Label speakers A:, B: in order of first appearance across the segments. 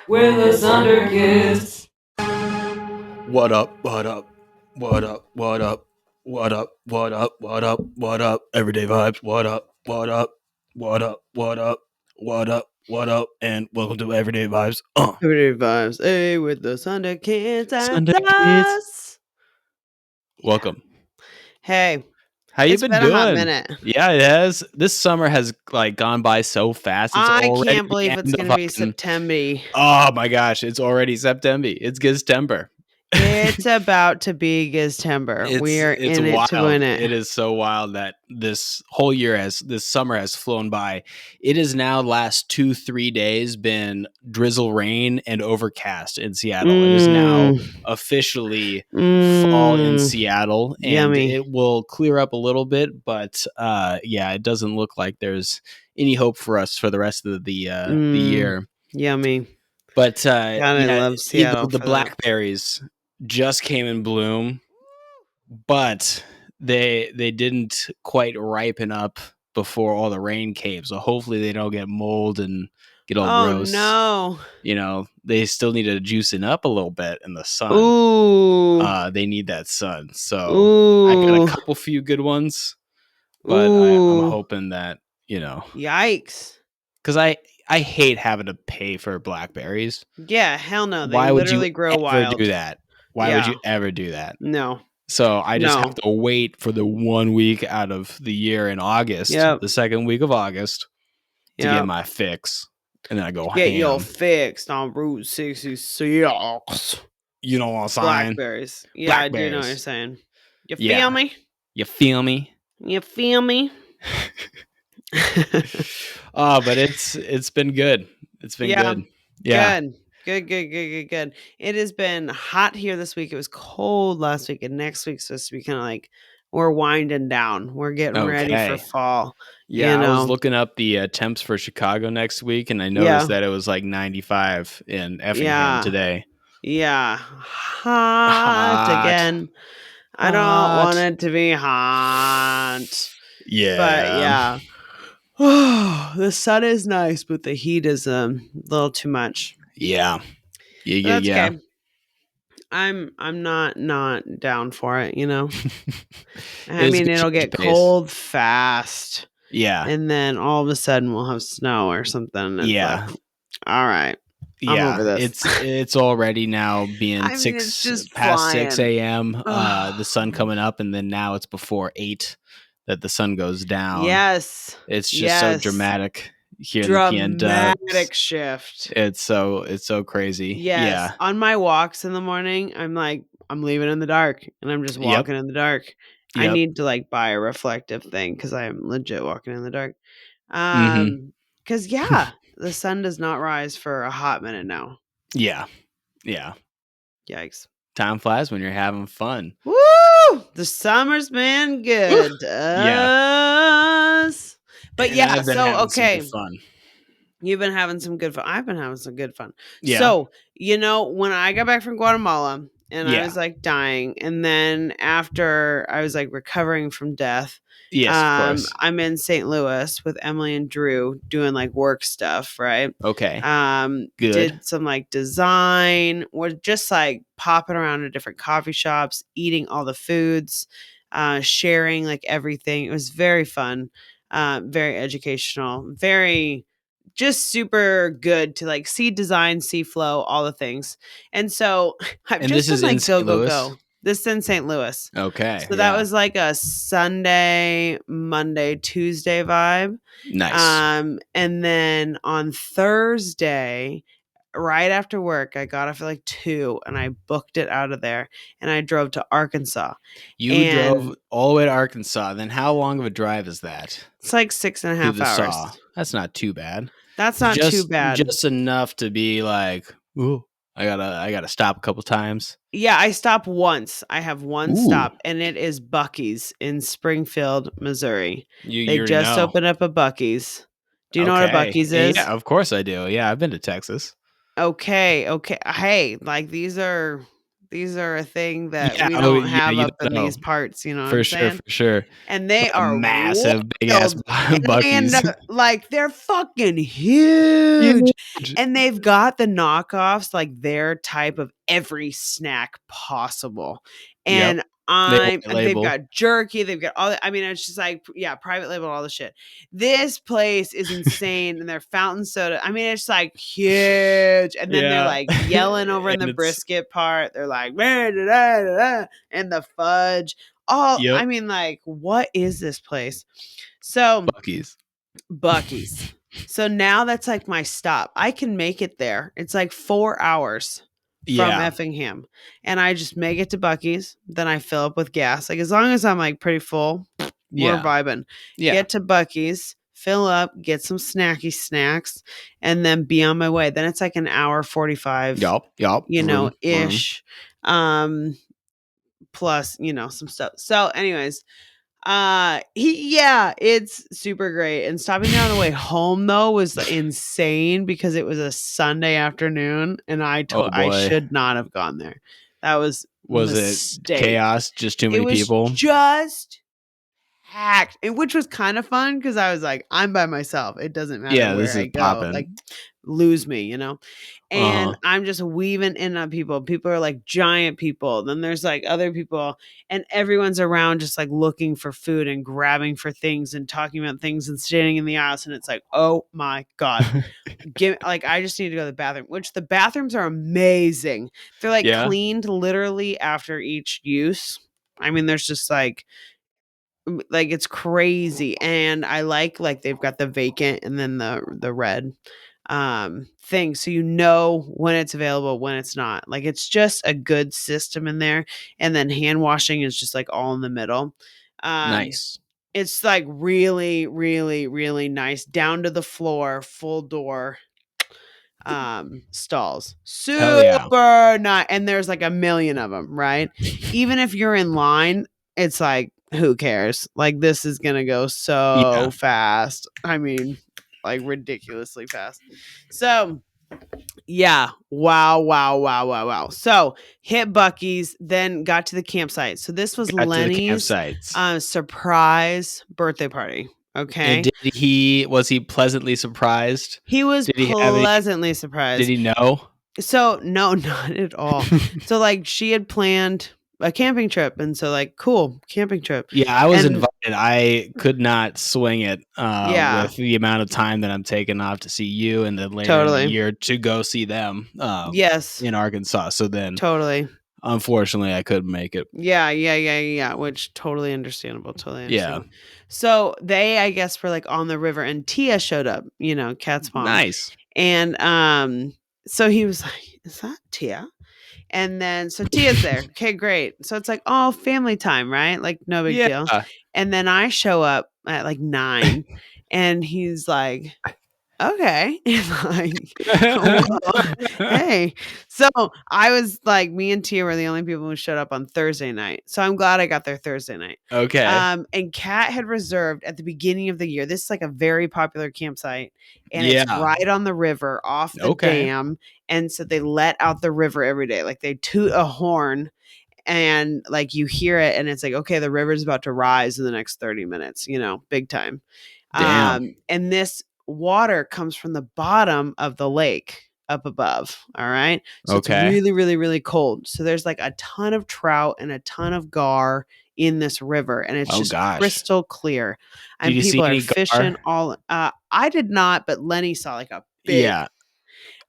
A: We're the Sunderkids.
B: What up? What up? What up? What up? What up? What up? What up? What up? Everyday vibes. What up? What up? What up? What up? What up? What up? And welcome to Everyday Vibes.
C: Everyday vibes. Hey, with the Sunderkids, that's
B: Sunderkids.
C: us.
B: Welcome.
C: Hey,
B: How you
C: it's
B: been
C: been a hot
B: doing?
C: minute.
B: Yeah, it has. This summer has gone by so fast. It's
C: I
B: already
C: can't believe
B: the
C: it's
B: end
C: going
B: of
C: to be September.
B: Oh my gosh! It's already September. It's Giztember.
C: It's about to be Giztember. We are
B: It's
C: in it
B: wild.
C: to win it.
B: It is so wild that this summer has flown by. It has now last 2-3 days been drizzle rain and overcast in Seattle. It is now officially fall in Seattle, and
C: Yummy.
B: it will clear up a little bit, but yeah, it doesn't look like there's any hope for us for the rest of the year.
C: Yummy.
B: But
C: God, I
B: yeah,
C: love Seattle
B: the
C: for that.
B: blackberries just came in bloom, but they didn't quite ripen up before all the rain came. So hopefully they don't get mold and get all gross.
C: No.
B: You know, they still need to juicing up a little bit in the sun.
C: Ooh.
B: They need that sun. So I got a couple few good ones, but I'm hoping that,
C: Yikes.
B: because I hate having to pay for blackberries.
C: Yeah, hell no. They
B: Why would you
C: literally grow
B: ever
C: wild.
B: do that? Why would you ever do that?
C: No.
B: So I just have to wait for the 1 week out of the year in August, the second week of August, to get my fix, and then I go
C: get
B: ham.
C: your fix on Route 66.
B: You know what I'm saying?
C: Blackberries. Yeah, I do know what you're saying. You feel me?
B: You feel me?
C: You feel me?
B: But it's been good. It's been good. Yeah.
C: Good. It has been hot here this week. It was cold last week, and next week's supposed to be kind of like we're winding down. We're getting ready for fall.
B: Yeah, I was looking up the temps for Chicago next week, and I noticed that it was like 95 in Effingham today.
C: Yeah, hot again. I don't want it to be hot.
B: Yeah.
C: But yeah. Oh, the sun is nice, but the heat is a little too much.
B: Yeah.
C: That's okay. I'm not down for it, I mean, it'll get cold fast.
B: Yeah.
C: And then all of a sudden we'll have snow or something. It's like, all right.
B: Yeah,
C: I'm over this.
B: It's already now being
C: it's just
B: past
C: flying.
B: 6 a.m. The sun coming up, and then now it's before 8 that the sun goes down.
C: Yes,
B: it's just so dramatic here in the PN
C: dramatic shift.
B: It's so crazy.
C: Yes.
B: Yeah.
C: On my walks in the morning, I'm like, I'm leaving in the dark, and I'm just walking in the dark. I need to like buy a reflective thing because I am legit walking in the dark. Because the sun does not rise for a hot minute now.
B: Yeah.
C: Yikes.
B: Time flies when you're having fun.
C: Woo! The summer's been good to us. But
B: and
C: so okay.
B: Fun.
C: You've been having some good fun. I've been having some good fun.
B: Yeah.
C: So, when I got back from Guatemala and I was like dying, and then after I was like recovering from death,
B: yes, of course.
C: I'm in St. Louis with Emily and Drew doing like work stuff, right?
B: Okay.
C: Good. Did some like design. We're just like popping around to different coffee shops, eating all the foods, sharing like everything. It was very fun, very educational, very just super good to like see design, see flow, all the things. And so I've just been like go. This is in St. Louis.
B: Okay.
C: So that was like a Sunday, Monday, Tuesday vibe.
B: Nice.
C: And then on Thursday, right after work, I got off at like 2 and I booked it out of there and I drove to Arkansas.
B: You drove all the way to Arkansas. Then how long of a drive is that?
C: It's like 6.5 hours.
B: That's not too bad.
C: That's not too bad.
B: Just enough to be like, ooh, I gotta stop a couple times.
C: Yeah, I stop once. I have one stop, and it is Buc-ee's in Springfield, Missouri. They just opened up a Buc-ee's. Do you know what a Buc-ee's is?
B: Yeah, of course I do. Yeah, I've been to Texas.
C: Okay. Hey, like these are These are a thing that
B: Yeah,
C: we
B: oh,
C: don't
B: yeah,
C: have
B: you
C: up
B: don't
C: in
B: know.
C: these parts, you know what I'm
B: For sure,
C: saying?
B: for sure.
C: And they
B: A
C: are
B: massive, big-ass
C: wild. And they end
B: Buc-ee's.
C: up like they're fucking huge.
B: Huge.
C: And they've got the knockoffs, like their type of every snack possible.
B: Yep.
C: And
B: They white
C: and they've
B: label.
C: got jerky, they've got all that. I mean, it's just like, yeah, private label, all the shit. This place is insane. And their fountain soda, I mean, it's like huge. And then they're
B: Yeah.
C: like yelling over in
B: And
C: the
B: it's
C: brisket part. They're like, "Meh, da, da, da, da," and the fudge. All,
B: yep,
C: I mean, like, what is this place? So
B: Buc-ee's.
C: Bucky's. So now that's like my stop. I can make it there. It's like 4 hours from
B: Yeah.
C: Effingham. And I just make it to Bucky's. Then I fill up with gas. Like as long as I'm like pretty full, we're
B: Yeah.
C: vibing.
B: Yeah.
C: Get to Bucky's, fill up, get some snacky snacks, and then be on my way. Then it's like an hour 45,
B: Yup.
C: you know,
B: Vroom.
C: ish. Plus, you know, some stuff. So, anyways, it's super great. And stopping there on the way home though was insane because it was a Sunday afternoon and
B: Oh
C: I
B: boy.
C: should not have gone there. That was
B: Was it
C: mistake.
B: chaos? Just too
C: It
B: many
C: was
B: people?
C: just packed, and which was kind of fun because I was like, I'm by myself. It doesn't matter
B: Yeah,
C: where
B: this
C: I
B: is
C: go. Like,
B: popping.
C: lose me, you know? And
B: Uh-huh.
C: I'm just weaving in on people. People are like giant people. Then there's like other people, and everyone's around just like looking for food and grabbing for things and talking about things and standing in the aisles. And it's like, oh my God. I just need to go to the bathroom, which the bathrooms are amazing. They're like
B: Yeah.
C: cleaned literally after each use. I mean, there's just like it's crazy. And I like they've got the vacant and then the red thing, so you know when it's available, when it's not. Like it's just a good system in there. And then hand washing is just like all in the middle.
B: Nice.
C: It's like really, really, really nice, down to the floor, full door stalls.
B: Hell yeah.
C: Super nice. And there's like a million of them, right? Even if you're in line, it's like, who cares? Like this is gonna go so
B: Yeah.
C: fast. I mean, like ridiculously fast. So yeah. Wow, wow, wow, wow, wow. So hit Bucky's, then got to the campsite. So this was
B: Got to the
C: Lenny's
B: campsites.
C: surprise birthday party. Okay.
B: And was he pleasantly surprised?
C: He was
B: Did he have any
C: pleasantly surprised.
B: Did he know?
C: So no, not at all. So like she had planned a camping trip, and so like cool camping trip.
B: Yeah, I was
C: And
B: invited. I could not swing it
C: yeah,
B: with the amount of time that I'm taking off to see you, and then later in
C: totally.
B: the year to go see them
C: Yes,
B: in Arkansas. So then,
C: totally.
B: unfortunately, I couldn't make it.
C: Yeah. Which totally understandable. Totally
B: Yeah,
C: understandable. So they, I guess, were like on the river, and Tia showed up. You know, Kat's mom.
B: nice.
C: And so he was like, "Is that Tia?" And then so Tia's there. Okay, great. So it's like, oh, family time, right? Like no big
B: Yeah,
C: deal. And then I show up at like 9 and he's like, okay. And like, whoa, hey. So I was like, me and Tia were the only people who showed up on Thursday night. So I'm glad I got there Thursday night.
B: Okay.
C: And Kat had reserved at the beginning of the year. This is like a very popular campsite, and it's
B: Yeah.
C: right on the river off the
B: Okay.
C: dam. And so they let out the river every day. Like they toot a horn and like you hear it and it's like, okay, the river's about to rise in the next 30 minutes, you know, big time.
B: Damn.
C: And this water comes from the bottom of the lake up above. All right. So it's
B: Okay.
C: really, really, really cold. So there's like a ton of trout and a ton of gar in this river, and it's
B: Oh,
C: just
B: gosh.
C: crystal clear. And
B: Did you see
C: people are
B: any
C: fishing
B: gar?
C: all I did not, but Lenny saw like a big
B: Yeah.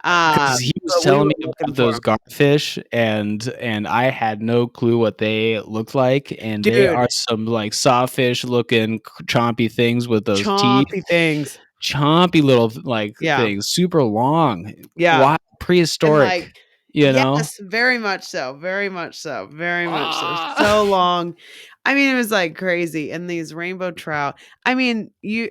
B: Because he was
C: but we
B: telling
C: were
B: me
C: looking
B: about
C: for
B: those
C: 'em.
B: garfish, and I had no clue what they looked like, and they
C: Dude,
B: are some like sawfish looking chompy things with those teeth,
C: chompy things.
B: chompy little like
C: Yeah.
B: things, super long,
C: Yeah.
B: wild,
C: And
B: prehistoric.
C: like,
B: You know?
C: yes, very much so. Very much so. Very much so.
B: Ah!
C: So long. I mean, it was like crazy. And these rainbow trout. I mean, you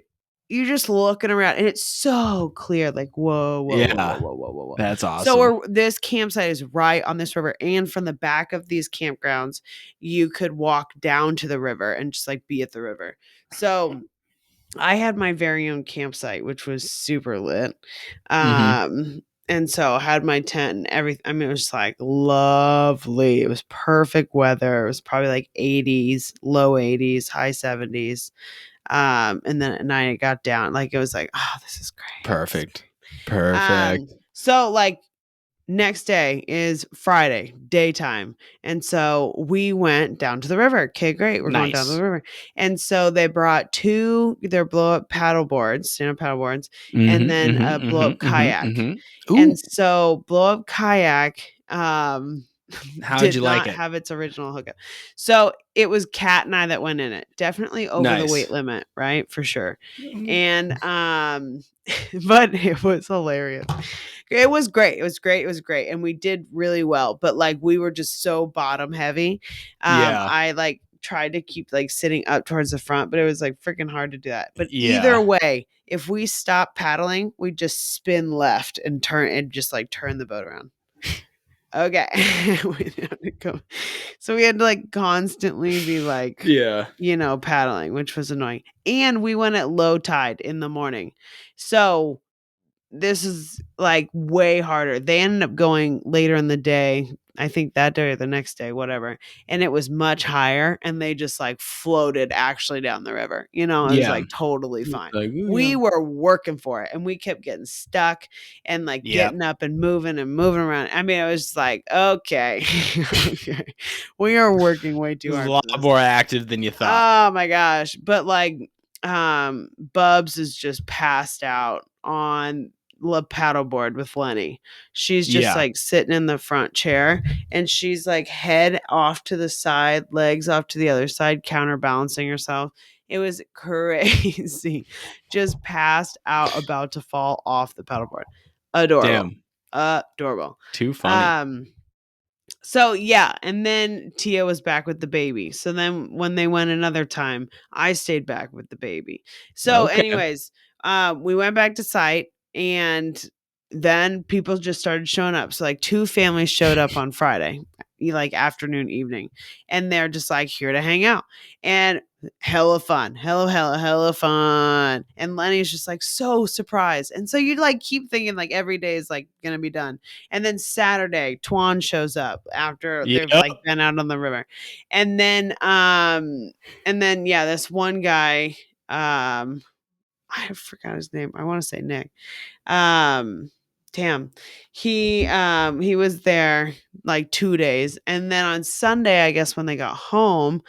C: just looking around and it's so clear. Like, whoa, whoa, whoa, whoa,
B: Yeah,
C: whoa, whoa, whoa, whoa.
B: that's
C: So
B: awesome.
C: this campsite is right on this river. And from the back of these campgrounds, you could walk down to the river and just like be at the river. So I had my very own campsite, which was super lit.
B: Mhm.
C: And so I had my tent and everything. I mean, it was like lovely. It was perfect weather. It was probably like 80s, low 80s, high 70s. And then at night it got down. Like it was like, oh, this is great.
B: Perfect. Perfect.
C: So like next day is Friday, daytime. And so we went down to the river. Okay, great. We're going down to
B: Nice.
C: the river. And so they brought their blow up paddle boards, stand-up paddle boards, and then a blow up kayak.
B: Ooh,
C: And so blow up kayak
B: how'd
C: did
B: you like
C: not
B: it?
C: have its original hookup. So it was Kat and I that went in it. Definitely over the
B: Nice.
C: weight limit, right? For sure. And but it was hilarious. It was great. It was great. It was great. And we did really well. But like we were just so bottom heavy.
B: Yeah.
C: I like tried to keep like sitting up towards the front, but it was like freaking hard to do that. But
B: Yeah.
C: either way, if we stop paddling, we just spin left and just like turn the boat around. Okay. So we had to like constantly be like,
B: Yeah.
C: paddling, which was annoying. And we went at low tide in the morning. So this is like way harder. They ended up going later in the day. I think that day or the next day, whatever. And it was much higher and they just like floated actually down the river. It was like totally fine.
B: Like, ooh,
C: We
B: yeah.
C: were working for it and we kept getting stuck and like getting up and moving around. I mean, it was like, okay. Okay. We are working way too
B: It was
C: hard.
B: a lot more active than you thought.
C: Oh my gosh. But like Bubs is just passed out on the paddleboard with Lenny. She's just like sitting in the front chair and she's like head off to the side, legs off to the other side, counterbalancing herself. It was crazy. Just passed out, about to fall off the paddleboard. Adorable. Adorable.
B: Too funny.
C: So yeah, and then Tia was back with the baby. So then when they went another time, I stayed back with the baby. So anyways, we went back to site and then people just started showing up. So like 2 families showed up on Friday, like afternoon, evening, and they're just like here to hang out. And hella fun. Hella fun. And Lenny's just like so surprised. And so you like keep thinking like every day is like gonna be done. And then Saturday, Tuan shows up after they've like been out on the river. And then yeah, this one guy, I forgot his name. I want to say Nick. He was there like 2 days. And then on Sunday, I guess when they got home,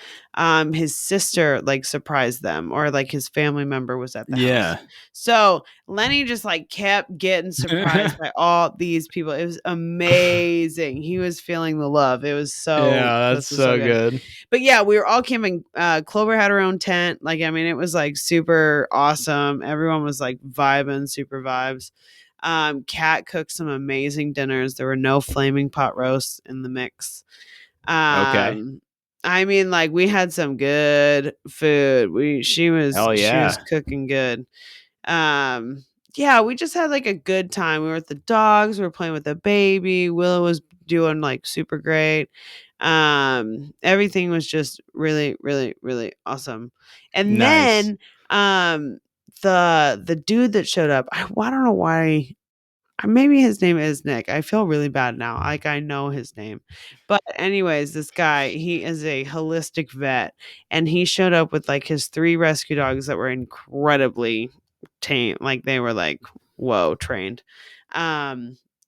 C: his sister like surprised them, or like his family member was at the house. So Lenny just like kept getting surprised by all these people. It was amazing. He was feeling the love. It was so
B: that's so good.
C: But yeah, we were all camping. Clover had her own tent. Like, I mean, it was like super awesome. Everyone was like vibing, super vibes. Kat cooked some amazing dinners. There were no flaming pot roasts in the mix. I mean, like we had some good food. She was cooking good. Yeah, we just had like a good time. We were with the dogs, we were playing with the baby. Willow was doing like super great. Everything was just really, really, really awesome. And then the dude that showed up, I don't know why. Maybe his name is Nick. I feel really bad now. Like I know his name. But anyways, this guy, he is a holistic vet and he showed up with like his 3 rescue dogs that were incredibly tame. Like they were like, whoa, trained.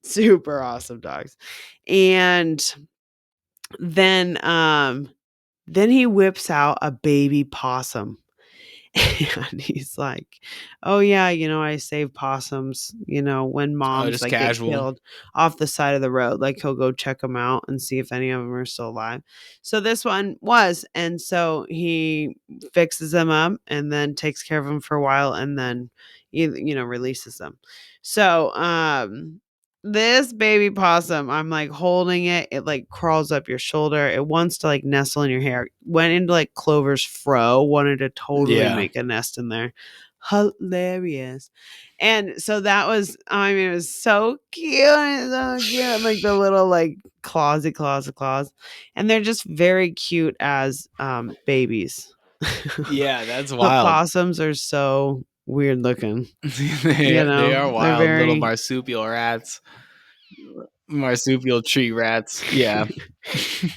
C: Super awesome dogs. And then he whips out a baby possum. And he's like, oh yeah, I save possums, when moms like
B: casual.
C: get killed off the side of the road. Like he'll go check them out and see if any of them are still alive. So this one was, and so he fixes them up and then takes care of them for a while and then releases them. So this baby possum, I'm like holding it. It like crawls up your shoulder. It wants to like nestle in your hair. Went into like Clover's fro. Wanted to totally make a nest in there. Hilarious. And so that was, I mean, it was so cute. So cute. Like the little like claws. And they're just very cute as babies.
B: Yeah, that's
C: The
B: wild.
C: possums are so weird looking.
B: They are wild,
C: they're
B: little
C: very
B: marsupial rats. Marsupial tree rats. Yeah.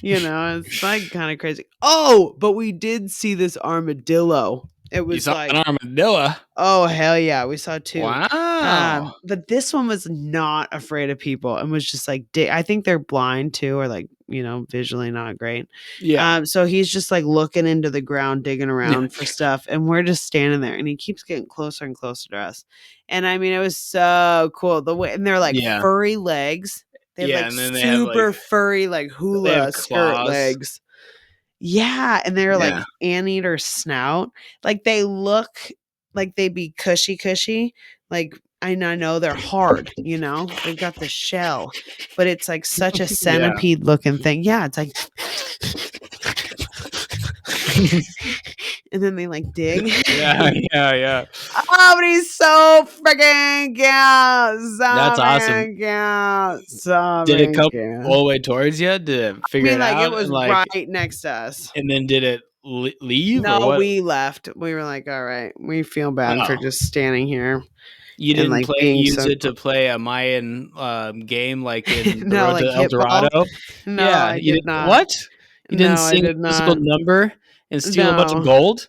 C: it's like kind of crazy. Oh, but we did see this armadillo. It
B: You
C: was
B: saw
C: like,
B: an armadillo?
C: oh hell yeah, we saw two.
B: Wow.
C: But this one was not afraid of people and was just like, I think they're blind too, or like, visually not great.
B: Yeah.
C: So he's just like looking into the ground, digging
B: Yeah.
C: around for stuff, and we're just standing there, and he keeps getting closer and closer to us. And I mean, it was so cool the way, and they're like
B: Yeah.
C: furry legs. They have
B: Yeah,
C: like
B: and then they have,
C: super
B: like,
C: furry, like
B: they
C: hula
B: have
C: skirt
B: claws.
C: legs. Yeah, and they're like
B: Yeah.
C: anteater snout. Like they look like they be cushy. Like I know they're hard, They've got the shell, but it's like such a
B: Yeah.
C: centipede looking thing. Yeah, it's like and then they like dig.
B: Yeah.
C: Oh, but he's so freaking cute. So
B: That's awesome.
C: cute. So
B: Did it come
C: cute.
B: all the way towards you? Did it
C: I
B: figure
C: mean,
B: it
C: like it
B: out
C: was
B: and, like,
C: right next to us.
B: and then did it leave or
C: No,
B: what?
C: we left. We were like, all right, we feel bad for
B: Oh.
C: just standing here.
B: You
C: and
B: didn't
C: like being
B: use
C: so
B: it to play a Mayan game like in The
C: no,
B: Road
C: like
B: to El
C: hit ball.
B: Dorado?
C: No,
B: Yeah,
C: I
B: you
C: did
B: didn't
C: not.
B: what? You didn't
C: No, I
B: sing a
C: did
B: musical
C: not.
B: number and steal a bunch of
C: No.
B: gold?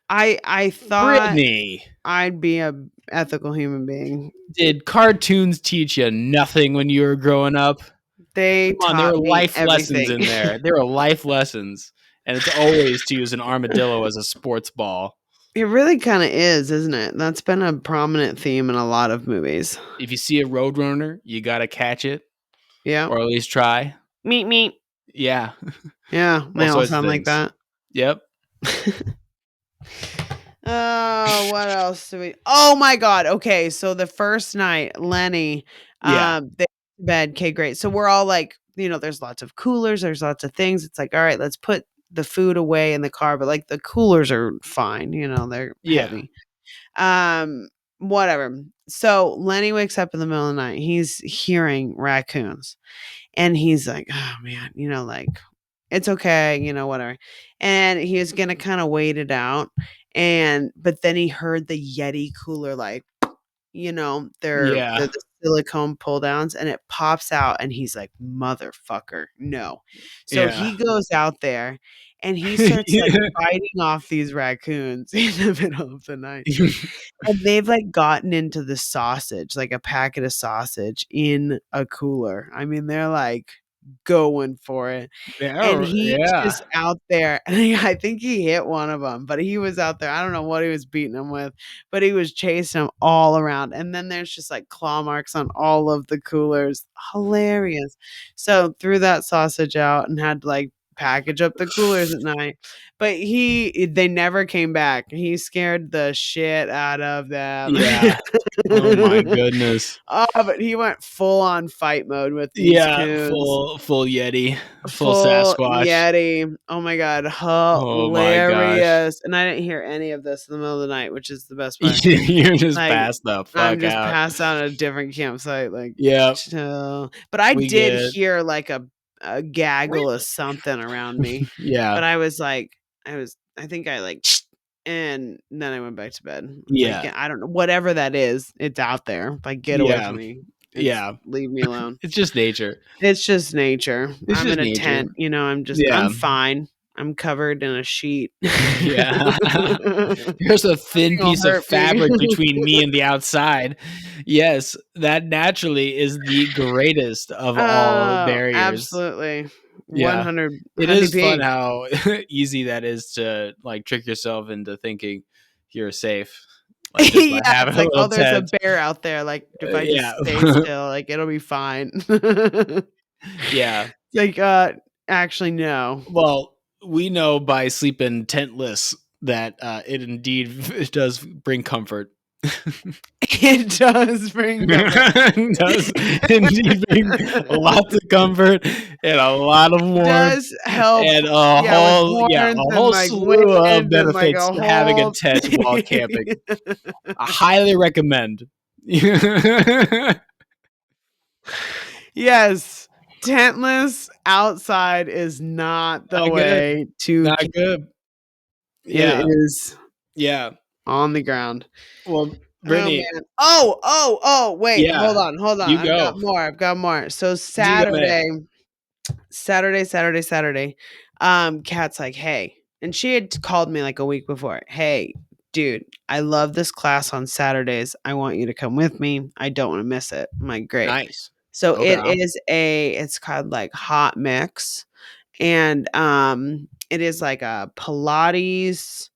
C: I thought
B: Brittany,
C: I'd be a ethical human being.
B: did cartoons teach you nothing when you were growing up?
C: They
B: Come on, there
C: taught
B: were
C: me
B: life lessons
C: everything.
B: in there. There were life lessons, and it's always to use an armadillo as a sports ball.
C: It really kind of is, isn't it? That's been a prominent theme in a lot of movies.
B: If you see a roadrunner, you gotta catch it,
C: Yeah.
B: or at least try.
C: Meet.
B: Yeah,
C: Yeah, they all
B: sorts of
C: sound like
B: things.
C: that.
B: Yep.
C: Oh, what else do we? Oh my god. Okay, so the first night, Lenny,
B: Yeah.
C: they bed. Okay, great. So we're all like, there's lots of coolers, there's lots of things. It's like, all right, let's put the food away in the car, but like the coolers are fine, they're
B: Yeah.
C: heavy. Whatever. So Lenny wakes up in the middle of the night. He's hearing raccoons, and he's like, oh man, like it's okay, whatever. And he was gonna kind of wait it out. But then he heard the Yeti cooler, like, they're
B: Yeah.
C: the silicone pull downs, and it pops out, and he's like, motherfucker, no. So
B: Yeah.
C: he goes out there and he starts like fighting off these raccoons in the middle of the night. And they've like gotten into the sausage, like a packet of sausage in a cooler. I mean, they're like going for it. And he's
B: Yeah.
C: just out there. And I think he hit one of them, but he was out there. I don't know what he was beating them with, but he was chasing them all around. And then there's just like claw marks on all of the coolers. Hilarious. So threw that sausage out and had to like package up the coolers at night. But they never came back. He scared the shit out of them.
B: Yeah. Oh my goodness.
C: Oh, but he went full on fight mode with these coons.
B: Full Yeti, full Sasquatch.
C: Yeti. Oh my god,
B: Oh my gosh.
C: hilarious! And I didn't hear any of this in the middle of the night, which is the best part.
B: You're just
C: Like,
B: passed the fuck
C: I'm just
B: out.
C: passed out at a different campsite, like
B: Yep.
C: chill. But I
B: We
C: did
B: get-
C: hear like a gaggle of something around me.
B: Yeah.
C: But I was like, I think I like, and then I went back to bed. I was
B: Yeah.
C: like, I don't know, whatever that is, it's out there. Like, get away from me. Leave me alone.
B: It's just nature.
C: It's just nature.
B: It's
C: I'm
B: just
C: in a
B: nature.
C: tent, I'm
B: Yeah.
C: I'm fine. I'm covered in a sheet.
B: Yeah. There's a thin
C: Nothing will
B: piece of
C: hurt me.
B: fabric between me and the outside. Yes, that naturally is the greatest of all barriers.
C: Absolutely.
B: Yeah.
C: 100.
B: It is fun
C: 100p.
B: how easy that is to like trick yourself into thinking you're safe. Like, just by
C: Yeah,
B: having
C: it's like,
B: little
C: there's
B: tent.
C: a bear out there. Like, if I
B: yeah.
C: just stay still, like, it'll be fine.
B: Yeah.
C: Like, actually, no.
B: Well, we know by sleeping tentless that it indeed does bring comfort.
C: It does bring comfort.
B: It does indeed bring lots of comfort and a lot of warmth.
C: Does help.
B: And a
C: with
B: whole
C: warmth and, like,
B: slew
C: wind
B: of
C: and, like,
B: benefits
C: a
B: to having a
C: whole
B: tent while camping. I highly recommend.
C: Yes. Tentless outside is not the
B: Not good.
C: way to
B: Not
C: camp.
B: good. Yeah.
C: It is.
B: Yeah.
C: on the ground.
B: Well,
C: Oh
B: Brittany,
C: man. Oh, wait,
B: yeah,
C: hold on.
B: you
C: I've got
B: go.
C: more. So
B: You go ahead.
C: Saturday. Kat's like, hey. And she had called me like a week before. Hey, dude, I love this class on Saturdays. I want you to come with me. I don't want to miss it. I'm like, great.
B: Nice.
C: So
B: Okay.
C: it's called like hot mix. And it is like a Pilates,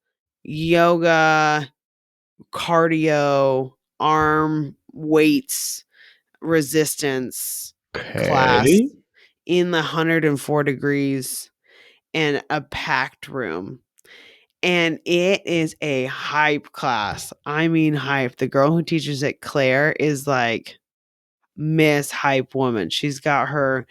C: yoga, cardio, arm weights, resistance class
B: Okay.
C: in the 104 degrees and a packed room. And it is a hype class. I mean, hype. The girl who teaches it, Claire, is like Miss Hype Woman. She's got her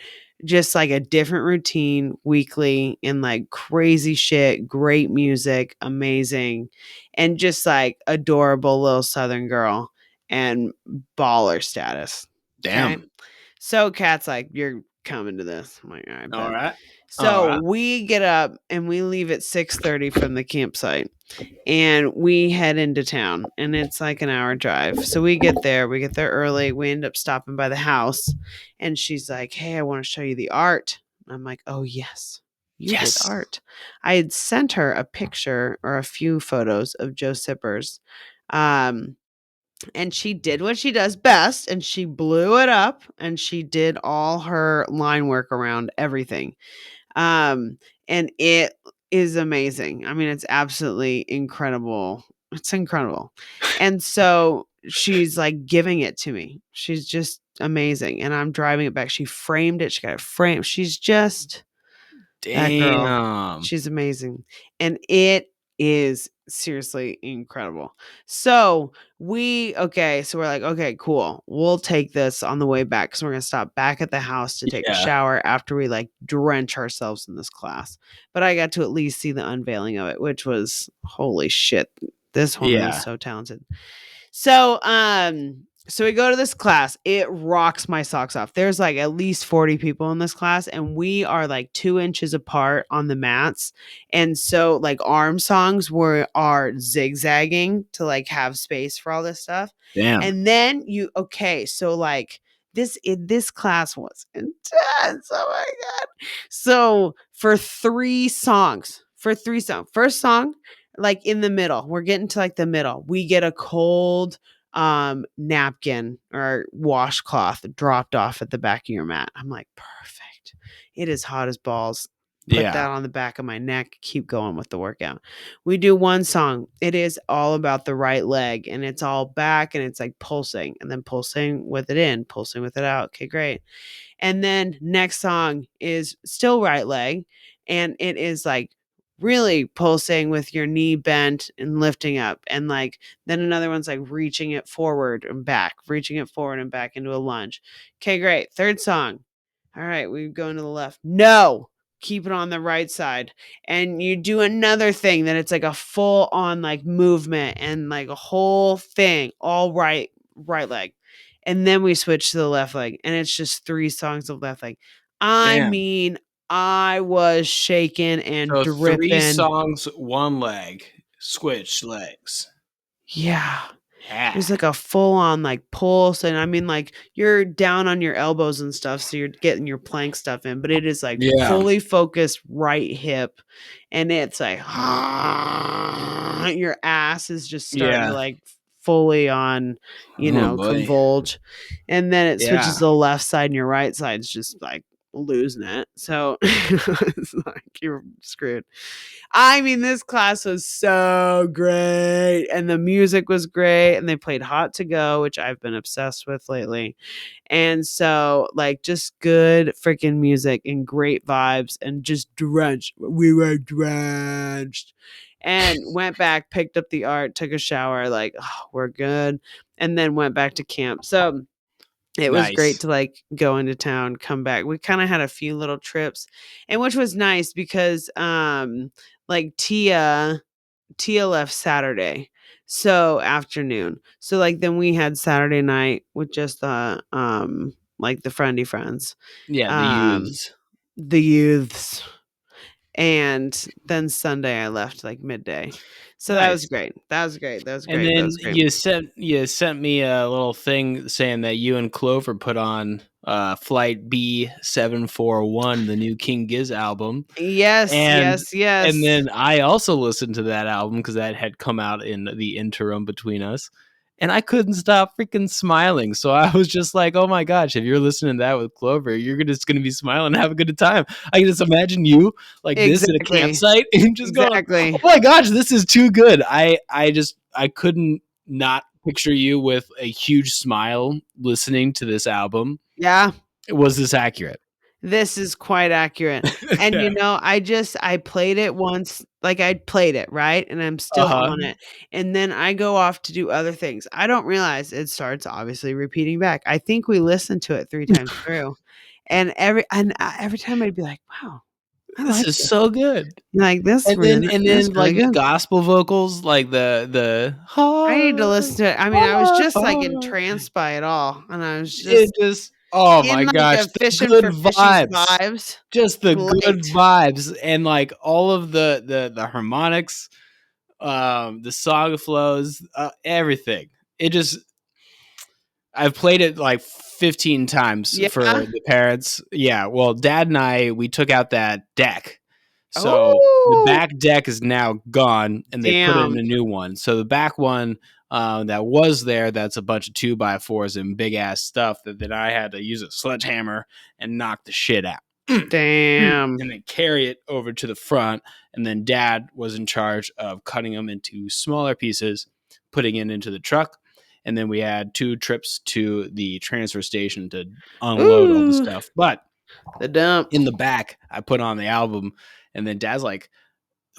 C: just like a different routine weekly and like crazy shit, great music, amazing, and just like adorable little Southern girl and baller status. Okay.
B: Damn.
C: So Kat's like, you're coming to this. I'm like, all right,
B: All
C: bet.
B: right. All
C: So
B: right.
C: we get up and we leave at 6:30 from the campsite and we head into town and it's like an hour drive. So we get there early. We end up stopping by the house and she's like, hey, I want to show you the art. I'm like, oh yes, you did
B: Yes.
C: art. I had sent her a picture or a few photos of Joe Sippers. And she did what she does best and she blew it up and she did all her line work around everything. And it is amazing. I mean, it's absolutely incredible. It's incredible. And so she's like giving it to me. She's just amazing. And I'm driving it back. She framed it. She got it framed. She's just that girl.
B: Damn.
C: She's amazing. And it is seriously incredible. So we're like, okay, cool. We'll take this on the way back because we're gonna stop back at the house to take a
B: Yeah.
C: shower after we like drench ourselves in this class. But I got to at least see the unveiling of it, which was holy shit. This woman is
B: Yeah.
C: so talented. So we go to this class. It rocks my socks off. There's like at least 40 people in this class, and we are like 2 inches apart on the mats. And so like arm songs are zigzagging to like have space for all this stuff.
B: Damn.
C: And then so like this class was intense. Oh my god. So first song, like in the middle, we're getting to like the middle. We get a cold napkin or washcloth dropped off at the back of your mat. I'm like, perfect. It is hot as balls. Put that on the back of my neck. Keep going with the workout. We do one song. It is all about the right leg and it's all back and it's like pulsing and then pulsing with it in, pulsing with it out. Okay, great. And then next song is still right leg. And it is like really pulsing with your knee bent and lifting up. And like, then another one's like reaching it forward and back into a lunge. Okay, great. Third song. All right, we go into the left. No, keep it on the right side. And you do another thing that it's like a full on like movement and like a whole thing, all right leg. And then we switch to the left leg, and it's just 3 songs of left leg. I
B: Damn.
C: mean, I was shaking and
B: So 3
C: dripping.
B: songs, 1 leg, switch legs.
C: Yeah.
B: Yeah.
C: It was like a full on like pulse. And I mean, like you're down on your elbows and stuff. So you're getting your plank stuff in, but it is like fully focused right hip. And it's like, your ass is just starting to like fully on,
B: Oh, boy.
C: convulge. And then it switches
B: Yeah.
C: to the left side and your right side's just like losing it. So it's like you're screwed. I mean, this class was so great, and the music was great, and they played Hot to Go, which I've been obsessed with lately. And so, like, just good freaking music and great vibes, and just drenched. We were drenched. And went back, picked up the art, took a shower, like, oh, we're good, and then went back to camp. So it was great to like go into town, come back. We kind of had a few little trips, and which was nice because like Tia left Saturday. So afternoon. So like then we had Saturday night with just the like the friendly friends.
B: Yeah, the
C: Um
B: youths.
C: the youths. and then Sunday I left like midday. So that was great. That was great. That was
B: And
C: great. That
B: then
C: was great.
B: you sent me a little thing saying that you and Clover put on Flight B741, the new King Giz album.
C: Yes,
B: And
C: yes.
B: then I also listened to that album because that had come out in the interim between us. And I couldn't stop freaking smiling. So I was just like, oh my gosh, if you're listening to that with Clover, you're just going to be smiling and have a good time. I can just imagine you like this at a
C: Exactly.
B: campsite and just going,
C: Exactly.
B: oh my gosh, this is too good. I couldn't not picture you with a huge smile listening to this album.
C: Yeah.
B: Was this accurate?
C: This is quite accurate. And,
B: Yeah.
C: I played it once, like, I played it, right? And I'm still on it. And then I go off to do other things. I don't realize it starts obviously repeating back. I think we listened to it 3 times through. And every time I'd be like, "Wow, I
B: This
C: like
B: is
C: this."
B: so good.
C: Like, "This
B: And
C: really
B: then
C: that's really
B: like the
C: good."
B: gospel vocals, like the
C: I need to
B: heart,
C: listen to it. I mean, I was just, like,
B: heart.
C: entranced by it all, and I was
B: It
C: just
B: just, oh
C: in,
B: my
C: like,
B: gosh,
C: a
B: the
C: fishing
B: good
C: for fishies
B: vibes.
C: vibes.
B: Just the good
C: Late.
B: vibes and like all of the harmonics, the song flows, everything. It just, I've played it like 15 times
C: Yeah.
B: for the parents. Yeah, well, Dad and I, we took out that deck. So the
C: Oh,
B: back deck is now gone and they put in
C: damn.
B: a new one. So the back one that was there, that's a bunch of 2x4s and big ass stuff that then I had to use a sledgehammer and knock the shit out.
C: Damn.
B: And then carry it over to the front. And then Dad was in charge of cutting them into smaller pieces, putting it into the truck. And then we had 2 trips to the transfer station to unload all the
C: Ooh,
B: stuff. But
C: the dump.
B: in the back, I put on the album, and then Dad's like,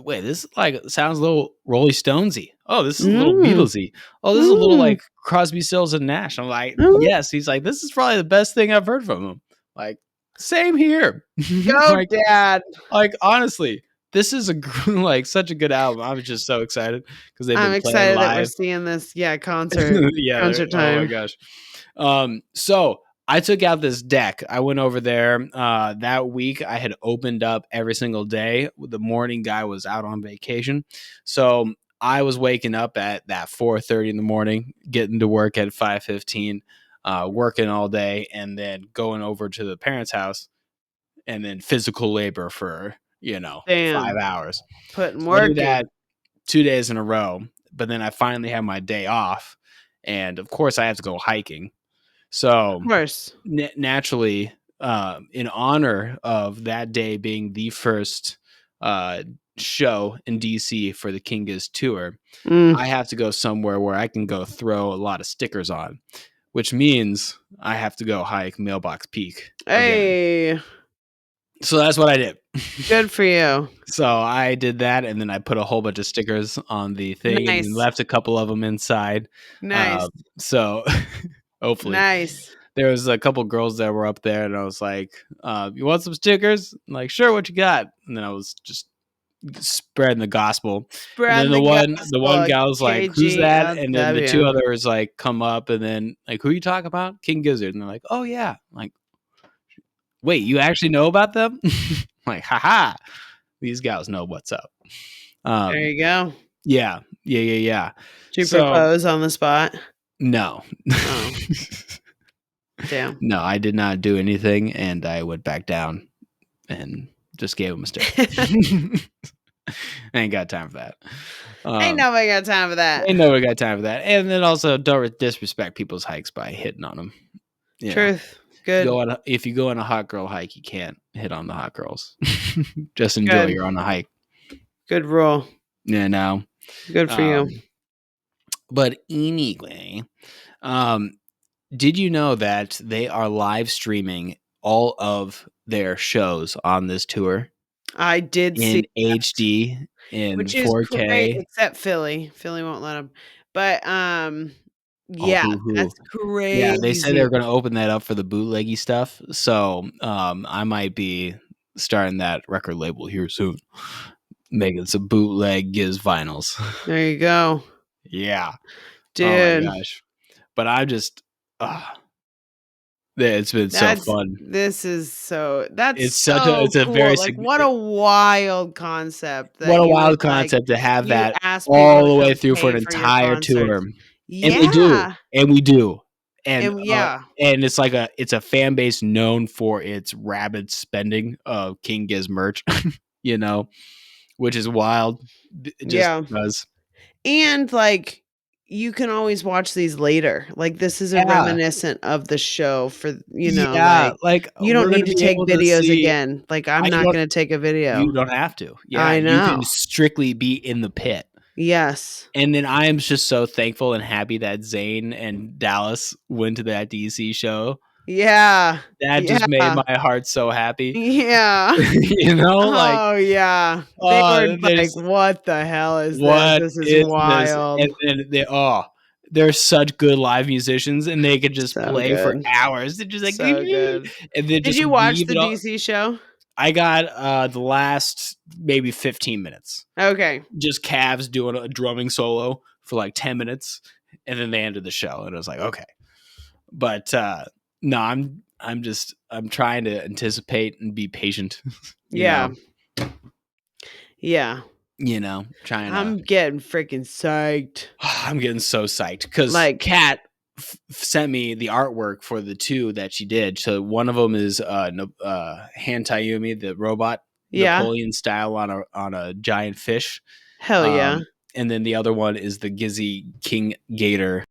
B: "Wait, this like sounds a little Rolling Stonesy. Oh, this is a little
C: Mm,
B: Beatlesy. Oh, this is a little
C: mm,
B: like Crosby, Stills and Nash." I'm like,
C: mm.
B: "Yes." He's like, "This is probably the best thing I've heard from him." Like, same here.
C: Go,
B: like,
C: Dad.
B: honestly, this is like such a good album. I was just so excited because they've
C: I'm
B: been playing
C: excited that we're
B: live.
C: seeing this. Yeah, concert
B: Yeah.
C: concert
B: Oh my
C: time.
B: gosh. So I took out this deck. I went over there that week. I had opened up every single day. The morning guy was out on vacation, so I was waking up at that 4:30 in the morning, getting to work at 5:15, working all day, and then going over to the parents' house, and then physical labor for 5
C: Damn.
B: hours.
C: Putting
B: So I do
C: work in.
B: that 2 days in a row, but then I finally have my day off, and of course I have to go hiking. So
C: Of course.
B: naturally, in honor of that day being the first show in DC for the King Giz tour,
C: Mm.
B: I have to go somewhere where I can go throw a lot of stickers on, which means I have to go hike Mailbox Peak again.
C: Hey,
B: So that's what I did.
C: good for you.
B: So I did that, and then I put a whole bunch of stickers on the thing, and then
C: Nice.
B: left a couple of them inside.
C: Nice.
B: So hopefully,
C: Nice.
B: there was a couple girls that were up there, and I was like, "You want some stickers?" I'm like, "Sure, what you got?" And then I was just spreading the gospel. And then
C: Spreading
B: the
C: the
B: one
C: gospel.
B: guy was like, "Who's that?" And then the 2
C: KGLW.
B: others like come up, and then like, "Who you talking about?" King Gizzard. And they're like, "Oh yeah." I'm like, wait, you actually know about them? I'm like, haha, these guys know what's up.
C: There you go.
B: Yeah.
C: Did you
B: So
C: propose on the spot?
B: no.
C: Oh, damn.
B: No, I did not do anything, and I went back down and just gave him a stick. I ain't got time for that.
C: Ain't nobody got time for that.
B: Ain't nobody got time for that. And then also, don't disrespect people's hikes by hitting on them.
C: Truth. Good.
B: If you go on a hot girl hike, you can't hit on the hot girls. Just enjoy
C: Good.
B: you're on a hike.
C: Good rule.
B: Yeah, no.
C: Good for you.
B: But anyway, did you know that they are live streaming all of their shows on this tour
C: I did
B: in
C: see
B: HD in
C: which is great,
B: 4K?
C: except Philly. Philly won't let them. But
B: Oh,
C: yeah,
B: hoo-hoo.
C: that's
B: Yeah, they said they're
C: crazy.
B: going to open that up for the bootleggy stuff. So I might be starting that record label here soon, making some bootleg Giz vinyls.
C: There you go,
B: Yeah.
C: dude.
B: Oh my gosh. But I'm just, It's been so fun.
C: This is so that's
B: It's
C: so
B: it's a
C: cool.
B: very
C: Like what a wild concept
B: what
C: that
B: a
C: you would
B: wild concept to have
C: you would
B: that
C: ask people
B: all
C: to
B: the way
C: come
B: through for an
C: pay for your
B: entire tour.
C: concerts.
B: And we do.
C: Yeah.
B: And we do. And
C: And yeah.
B: and it's like it's a fan base known for its rabid spending of King Giz merch, you know, which is wild. Just
C: Yeah.
B: because.
C: And like you can always watch these later. Like this is a
B: Yeah.
C: reminiscent of the show for
B: Yeah,
C: like
B: like
C: you
B: we're
C: don't
B: gonna
C: need to
B: be
C: take
B: able to
C: videos
B: see.
C: again. Like I'm
B: I
C: not
B: don't.
C: going to take a video.
B: You don't have to. Yeah,
C: I
B: you can
C: know.
B: strictly be in the pit.
C: Yes.
B: And then I am just so thankful and happy that Zane and Dallas went to that DC show.
C: Yeah.
B: That just made my heart so happy.
C: Yeah.
B: You know, like,
C: Oh yeah. They were like,
B: there's
C: what the hell is this?
B: what
C: This is
B: is this?
C: wild.
B: And then they're such good live musicians, and they could just
C: So
B: play for
C: good.
B: hours. They're just like,
C: So good.
B: and then
C: Did
B: just
C: you watch
B: weave
C: the
B: it all.
C: DC show?
B: I got the last maybe 15 minutes.
C: Okay.
B: Just Cavs doing a drumming solo for like 10 minutes, and then they ended the show, and I was like, okay. But no, I'm trying to anticipate and be patient.
C: Yeah.
B: know?
C: Yeah.
B: You know, trying
C: I'm getting freaking psyched.
B: I'm getting so psyched because
C: Like
B: Kat sent me the artwork for the two that she did. So one of them is Han Taiyumi, the robot, Napoleon style on a giant fish.
C: Hell yeah.
B: And then the other one is the Gizzy King Gator.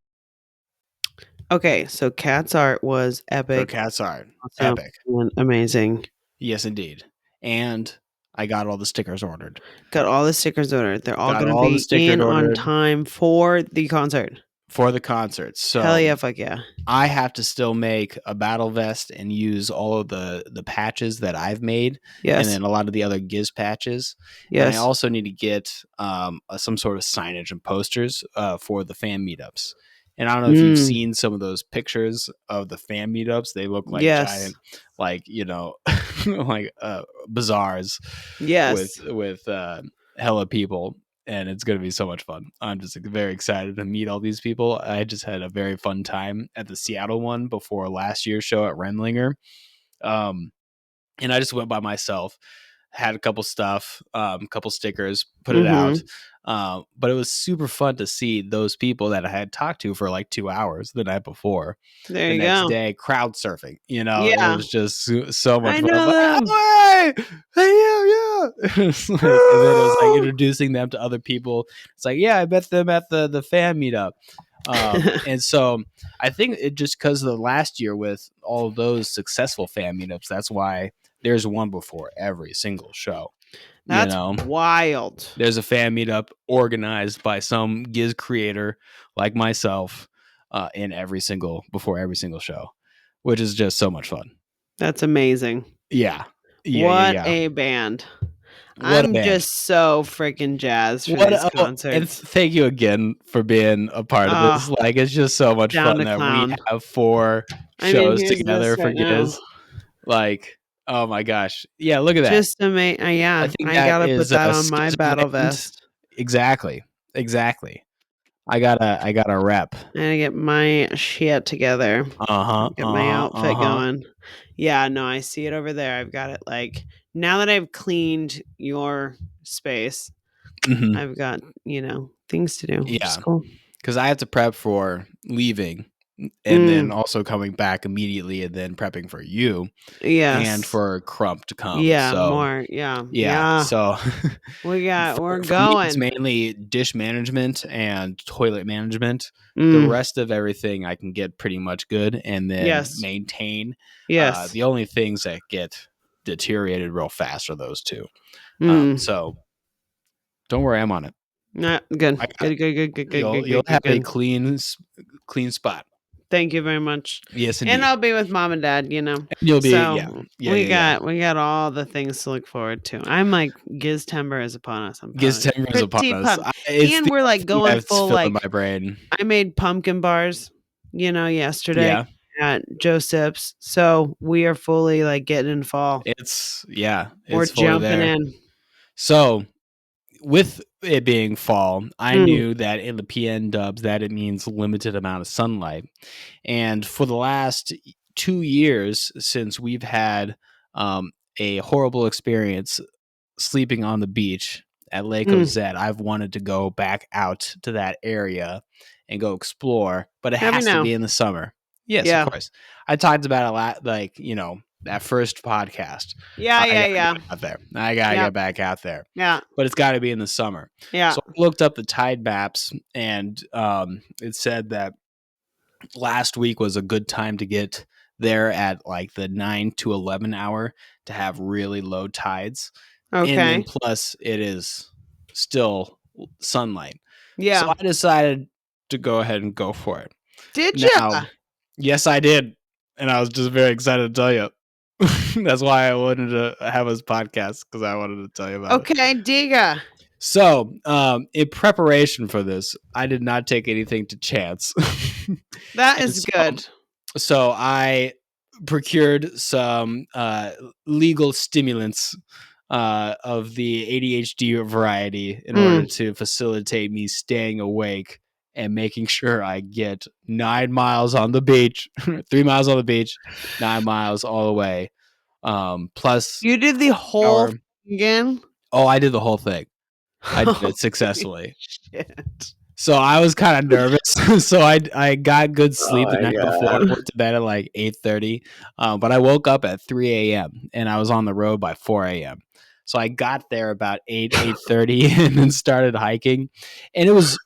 C: Okay, so Kat's art was epic.
B: So Kat's art,
C: also
B: epic,
C: amazing.
B: Yes, indeed. And I got all the stickers ordered.
C: Got all the stickers ordered. They're all going to be in on time for the concert.
B: For the concert. So
C: hell yeah, fuck yeah.
B: I have to still make a battle vest and use all of the patches that I've made.
C: Yes.
B: And then a lot of the other Giz patches.
C: Yes.
B: And I also need to get some sort of signage and posters for the fan meetups. And I don't know if you've seen some of those pictures of the fan meetups. They look like giant, like, you know, like bazaars.
C: Yes.
B: With hella people. And it's going to be so much fun. I'm just very excited to meet all these people. I just had a very fun time at the Seattle one before last year's show at Remlinger. And I just went by myself, had a couple stuff, couple stickers, put it out. But it was super fun to see those people that I had talked to for like 2 hours the night before.
C: There
B: the
C: you
B: next
C: go.
B: day, crowd surfing. You know,
C: Yeah.
B: it was just so much fun.
C: Know them.
B: Like, hey, and then it was like introducing them to other people. It's like, yeah, I met them at the fan meetup. And so I think it just because of the last year with all of those successful fan meetups, that's why there's one before every single show.
C: That's wild.
B: There's a fan meetup organized by some Giz creator like myself before every single show, which is just so much fun.
C: That's amazing.
B: Yeah.
C: What a band. I'm just so freaking jazzed for these concerts.
B: And thank you again for being a part of this. Like, it's just so much fun that we have 4 shows together for Giz. Like, oh my gosh. Yeah, look at that.
C: Just amazing. Yeah, I gotta put that on my battle vest.
B: Exactly. I gotta rep.
C: I gotta get my shit together. Get my outfit going. Yeah, no, I see it over there. I've got it. Like, now that I've cleaned your space, I've got, things to do.
B: Yeah.
C: Cool.
B: Because I have to prep for leaving and then also coming back immediately and then prepping for you.
C: Yes.
B: And for Crump to come.
C: Yeah,
B: so,
C: more. Yeah.
B: Yeah. So
C: we're going.
B: Me, it's mainly dish management and toilet management. The rest of everything I can get pretty much good and then maintain.
C: Yes.
B: The only things that get deteriorated real fast are those 2. So don't worry, I'm on it.
C: Good. Good.
B: You'll have a clean spot.
C: Thank you very much.
B: Yes, indeed.
C: And I'll be with mom and dad, And
B: you'll be,
C: we got all the things to look forward to. I'm like, Giztember is upon us.
B: Giztember is upon us.
C: And we're like going full, like,
B: my brain.
C: I made pumpkin bars, yesterday at Joseph's. So we are fully like getting in fall.
B: We're
C: jumping in.
B: So with it being fall, I knew that in the PN dubs that it means limited amount of sunlight. And for the last 2 years since we've had a horrible experience sleeping on the beach at Lake Ozette. I've wanted to go back out to that area and go explore, but it
C: Let me
B: has to
C: know.
B: be in the summer. Yes,
C: Yeah.
B: of course. I talked about it a lot, like, that first podcast.
C: Yeah,
B: I gotta
C: yeah.
B: get out there. I gotta
C: Yeah.
B: get back out there.
C: Yeah.
B: But it's got to be in the summer.
C: Yeah.
B: So I looked up the tide maps, and it said that last week was a good time to get there at like the 9 to 11 hour to have really low tides. And then
C: Okay.
B: plus it is still sunlight.
C: Yeah.
B: So I decided to go ahead and go for it.
C: Did you?
B: Now, yes, I did. And I was just very excited to tell you. That's why I wanted to have this podcast, because I wanted to tell you about it.
C: Okay, Diga.
B: So, in preparation for this, I did not take anything to chance.
C: That is good.
B: So I procured some legal stimulants of the ADHD variety in order to facilitate me staying awake and making sure I get 9 miles on the beach, 3 miles on the beach, 9 miles all the way. Plus,
C: you did the whole thing again?
B: Oh, I did the whole thing. I did it successfully.
C: Shit.
B: So I was kind of nervous. So I got good sleep the night before. I went to bed at like 8:30. But I woke up at 3 a.m. and I was on the road by 4 a.m. So I got there about 8:30 and then started hiking. And it was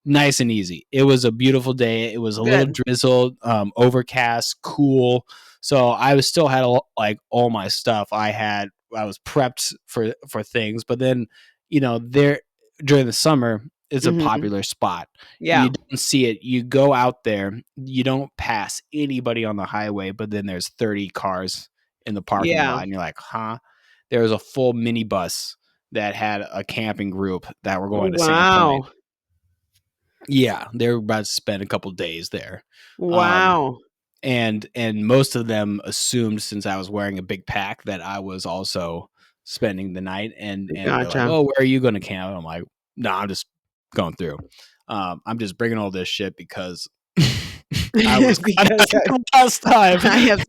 B: nice and easy. It was a beautiful day. It was a little drizzled, overcast, cool. So I was still had like all my stuff. I was prepped for things, but then there during the summer it's a popular spot.
C: Yeah.
B: You don't see it. You go out there, you don't pass anybody on the highway, but then there's 30 cars in the parking lot, and you're like, huh? There was a full minibus that had a camping group that were going to Sandpoint. Yeah, they were about to spend a couple days there.
C: Wow.
B: And most of them assumed, since I was wearing a big pack, that I was also spending the night. And they're like, oh, where are you going to camp? And I'm like, no, I'm just going through. I'm just bringing all this shit because I was last time.
C: I have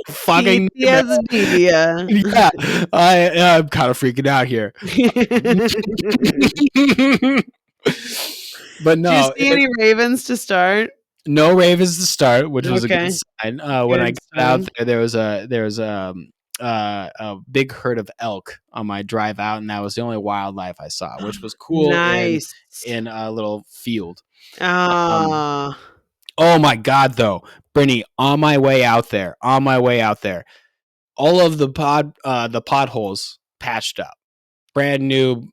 B: fucking
C: PTSD.
B: Yeah, I'm kind of freaking out here. But no.
C: Did you see any ravens to start?
B: No ravens to start, which was a good sign. When I got out there was a big herd of elk on my drive out, and that was the only wildlife I saw, which was cool.
C: Nice.
B: In a little field.
C: Oh
B: my God, though, Brittany, on my way out there, all of the potholes patched up, brand new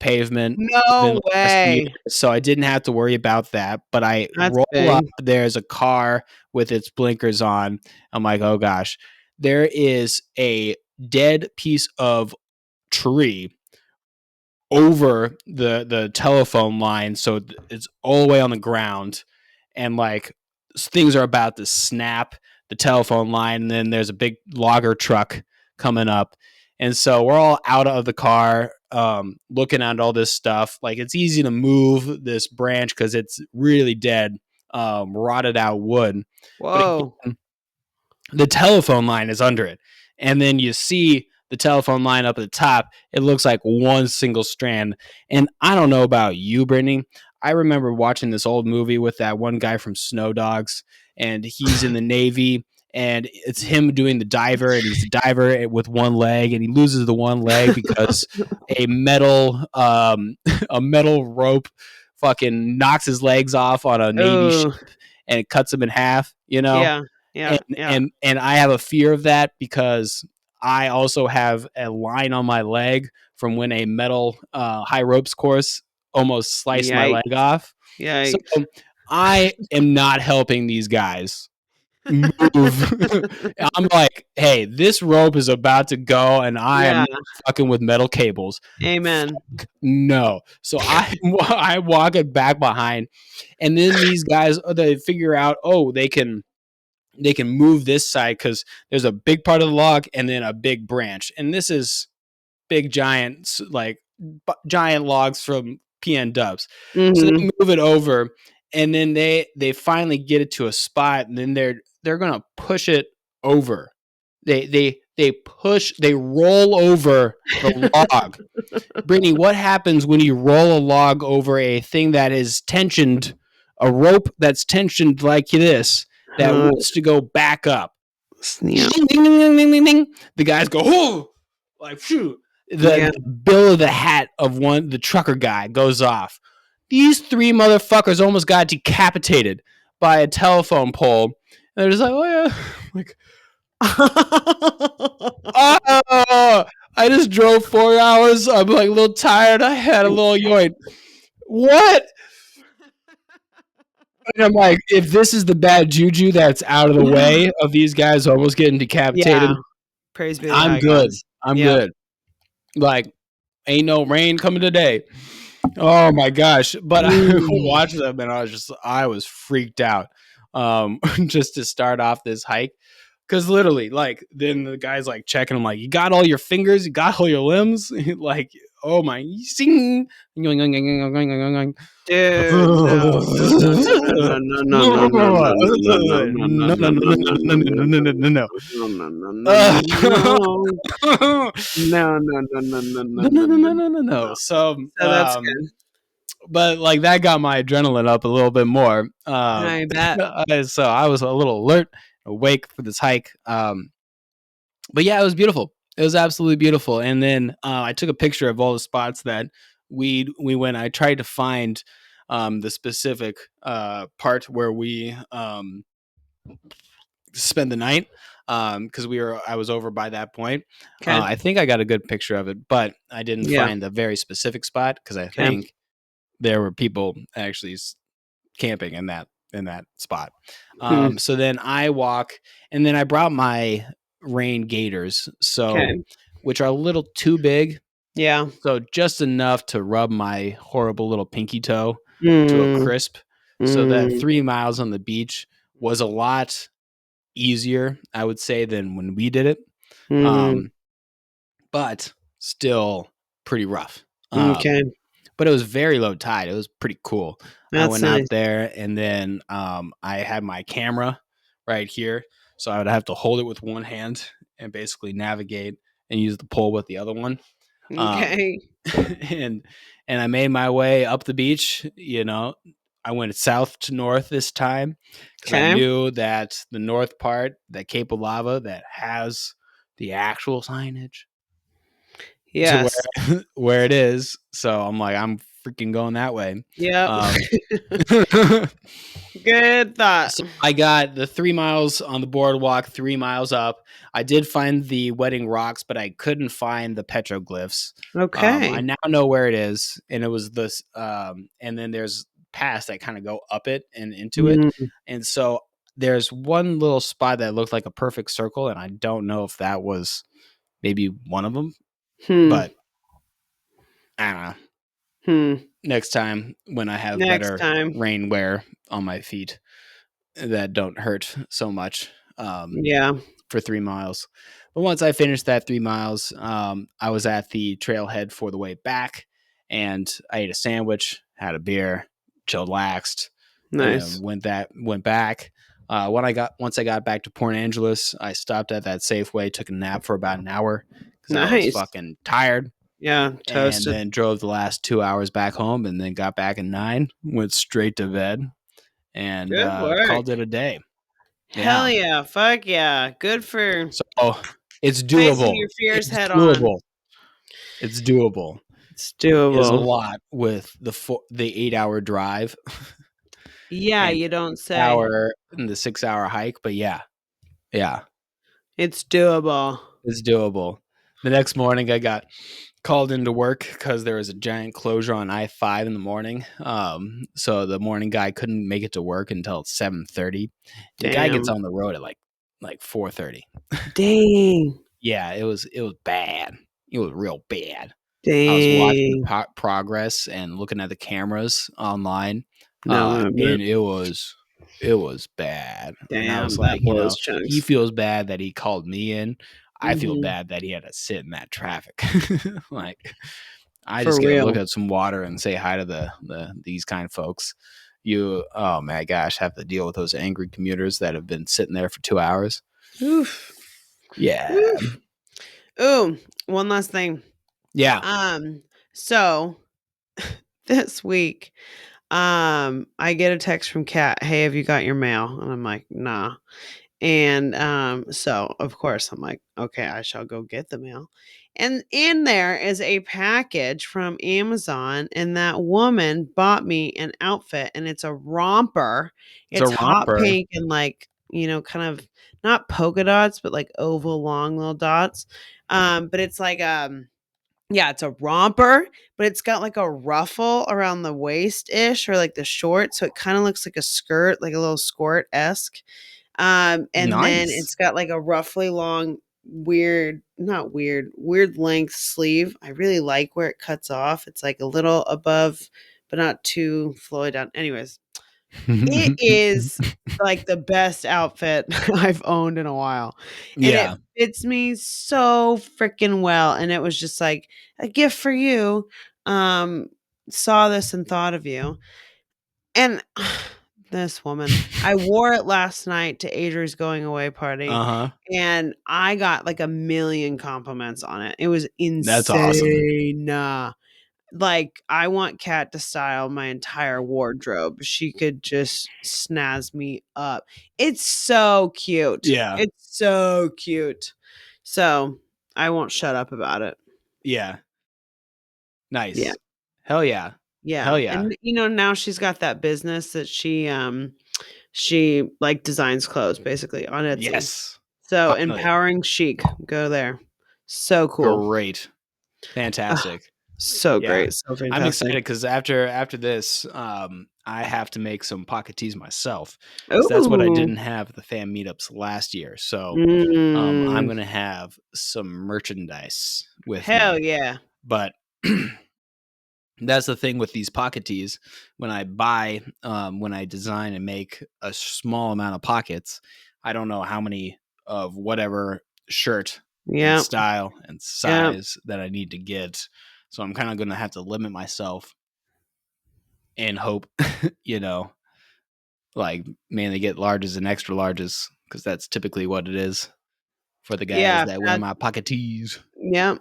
B: pavement.
C: No way.
B: So I didn't have to worry about that. But I roll up, there's a car with its blinkers on. I'm like, oh gosh, there is a dead piece of tree over the telephone line, so it's all the way on the ground, and like things are about to snap the telephone line, and then there's a big logger truck coming up. And so we're all out of the car, looking at all this stuff. Like, it's easy to move this branch because it's really dead, rotted out wood.
C: Whoa.
B: But again, the telephone line is under it. And then you see the telephone line up at the top. It looks like one single strand. And I don't know about you, Brittany. I remember watching this old movie with that one guy from Snow Dogs, and he's in the Navy. And it's him doing the diver, and he's a diver with one leg, and he loses the one leg because a metal rope fucking knocks his legs off on a Navy ship, and it cuts him in half.
C: Yeah.
B: And I have a fear of that because I also have a line on my leg from when a metal high ropes course almost sliced my leg off.
C: Yikes.
B: So I am not helping these guys move. I'm like, hey, this rope is about to go, and I am not fucking with metal cables.
C: Amen.
B: No. So I walk it back behind, and then these guys, they figure out, they can move this side because there's a big part of the log and then a big branch, and this is big giant logs from PN Dubs. So they move it over, and then they finally get it to a spot, and then they're they're gonna push it over. They roll over the log. Brittany, what happens when you roll a log over a thing that is tensioned, a rope that's tensioned like this, that wants to go back up?
C: Snap.
B: Ding, ding, ding, ding, ding, ding. The guys go, oh, like, phew. The bill of the hat of the trucker guy goes off. These 3 motherfuckers almost got decapitated by a telephone pole. And they're just like, oh yeah, like, oh, I just drove 4 hours. I'm like a little tired. I had a little yoint. What? And I'm like, if this is the bad juju that's out of the way of these guys almost getting decapitated,
C: praise be to
B: I'm
C: God,
B: good.
C: guys.
B: I'm good. Like, ain't no rain coming today. Oh my gosh. But I watched them and I was freaked out. Just to start off this hike. Because literally, like, then the guy's like checking them, like, you got all your fingers, you got all your limbs, like, oh my, sing, dude, no, no. So
C: that's good.
B: But like that got my adrenaline up a little bit more.
C: I bet.
B: So I was a little alert, awake for this hike. But yeah, it was beautiful. It was absolutely beautiful. And then I took a picture of all the spots that we went. I tried to find the specific part where we spend the night because I was over by that point.
C: Okay.
B: I think I got a good picture of it, but I didn't find the very specific spot because I think there were people actually camping in that spot. So then I walk, and then I brought my rain gaiters, which are a little too big.
C: Yeah.
B: So just enough to rub my horrible little pinky toe to a crisp. So that 3 miles on the beach was a lot easier, I would say, than when we did it. But still pretty rough.
C: Okay.
B: But it was very low tide. It was pretty cool. I went out there, and then I had my camera right here. So I would have to hold it with one hand and basically navigate and use the pole with the other one.
C: Okay.
B: And I made my way up the beach. You know, I went south to north this time because I knew that the north part, that Cape of Lava, that has the actual signage.
C: Yes.
B: To where it is. So I'm like, I'm freaking going that way.
C: Yeah. Good thought.
B: So I got the 3 miles on the boardwalk, 3 miles up. I did find the wedding rocks, but I couldn't find the petroglyphs.
C: Okay.
B: I now know where it is, and it was this. And then there's paths that kind of go up it and into it, and so there's one little spot that looked like a perfect circle, and I don't know if that was maybe one of them, but I don't know. Next time when I have better rainwear on my feet that don't hurt so much. For 3 miles. But once I finished that 3 miles, I was at the trailhead for the way back, and I ate a sandwich, had a beer, chillaxed.
C: Nice.
B: Went back. Once I got back to Port Angeles, I stopped at that Safeway, took a nap for about an hour because I was fucking tired.
C: Yeah, toasted.
B: And then drove the last 2 hours back home, and then got back at 9, went straight to bed, and called it a day.
C: Hell yeah. Fuck yeah. Good for...
B: So it's doable.
C: Your fears head on.
B: It's doable.
C: It's doable.
B: It's a lot with the 8-hour drive.
C: Yeah, you don't say.
B: And the 6-hour hike, but yeah.
C: It's doable.
B: It's doable. The next morning, I got called into work because there was a giant closure on I-5 in the morning. So the morning guy couldn't make it to work until 7:30. The guy gets on the road at like 4:30.
C: Dang.
B: Yeah, it was bad. It was real bad.
C: Dang.
B: I was watching the progress and looking at the cameras online, and it was bad.
C: Damn,
B: and I was like, he feels bad that he called me in. I feel bad that he had to sit in that traffic. Like, I just gotta look at some water and say hi to these kind of folks, you, oh my gosh, have to deal with those angry commuters that have been sitting there for 2 hours.
C: Oof.
B: Yeah.
C: Oof. Ooh, one last thing.
B: Yeah.
C: So this week, I get a text from Kat, "Hey, have you got your mail?" And I'm like, "Nah." And so of course I'm like, "Okay, I shall go get the mail." And in there is a package from Amazon, and that woman bought me an outfit, and it's a romper.
B: It's a
C: It's hot
B: romper.
C: pink and like, kind of not polka dots, but like oval long little dots. But it's like yeah, it's a romper, but it's got like a ruffle around the waist ish or like the short. So it kind of looks like a skirt, like a little skirt esque. And then
B: Nice.
C: it's got like a roughly long, weird length sleeve. I really like where it cuts off. It's like a little above, but not too flowy down. Anyways, it is like the best outfit I've owned in a while. And it
B: Yeah.
C: fits me so freaking well. And it was just like a gift for you. Um, saw this and thought of you. And this woman, I wore it last night to Adri's going away party.
B: Uh-huh.
C: And I got like a million compliments on it. It was
B: That's awesome.
C: insane. Like, I want Kat to style my entire wardrobe. She could just snazz me up. It's so cute.
B: Yeah.
C: It's so cute. So, I won't shut up about it.
B: Yeah.
C: Yeah.
B: Nice. Hell yeah.
C: Yeah.
B: Hell yeah.
C: And now she's got that business that she like designs clothes basically on Etsy.
B: Yes.
C: So,
B: Finally.
C: Empowering Chic, go there. So cool.
B: Great. Fantastic.
C: So
B: Yeah.
C: great. So fantastic.
B: I'm excited because after this, I have to make some pocket tees myself. So that's what I
C: Ooh.
B: didn't have at the fan meetups last year. So I'm gonna have some merchandise with
C: Hell
B: me.
C: yeah.
B: But that's the thing with these pocket tees. When I buy, when I design and make a small amount of pockets, I don't know how many of whatever shirt and style and size that I need to get. So I'm kind of going to have to limit myself and hope, like mainly get larges and extra larges because that's typically what it is for the guys that wear my pocket tees.
C: Yep.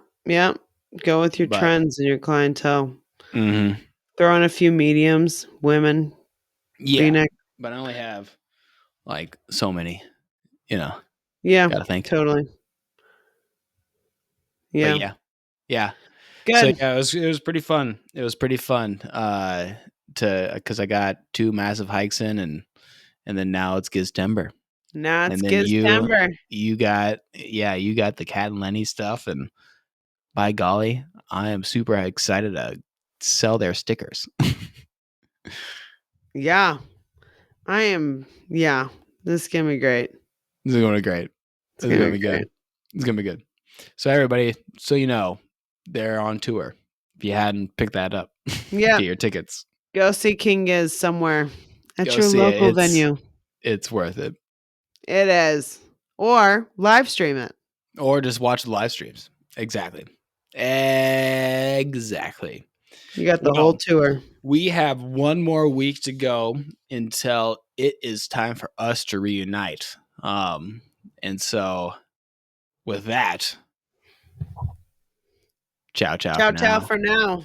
C: Go with your trends and your clientele.
B: Mm-hmm.
C: Throw in a few mediums, women.
B: Yeah,
C: V-neck.
B: but I only have like so many, Yeah, gotta think.
C: Totally. Yeah.
B: But yeah.
C: Good.
B: So yeah, it was pretty fun. It was pretty fun. Because I got 2 massive hikes in, and then now it's Giztember.
C: Now it's
B: And then
C: Giztember.
B: you got the Cat and Lenny stuff, and by golly, I am super excited to sell their stickers.
C: Yeah. I am. Yeah. This is gonna be great.
B: This is gonna be great. This is gonna be good. It's gonna be good. So everybody, they're on tour. If you hadn't picked that up, get your tickets.
C: Go see King Giz somewhere at
B: Go
C: your
B: see
C: local
B: it.
C: venue.
B: It's worth it.
C: It is. Or live stream it.
B: Or just watch the live streams. Exactly. You
C: got the whole tour.
B: We have one more week to go until it is time for us to reunite. And so with that, ciao
C: Ciao for now.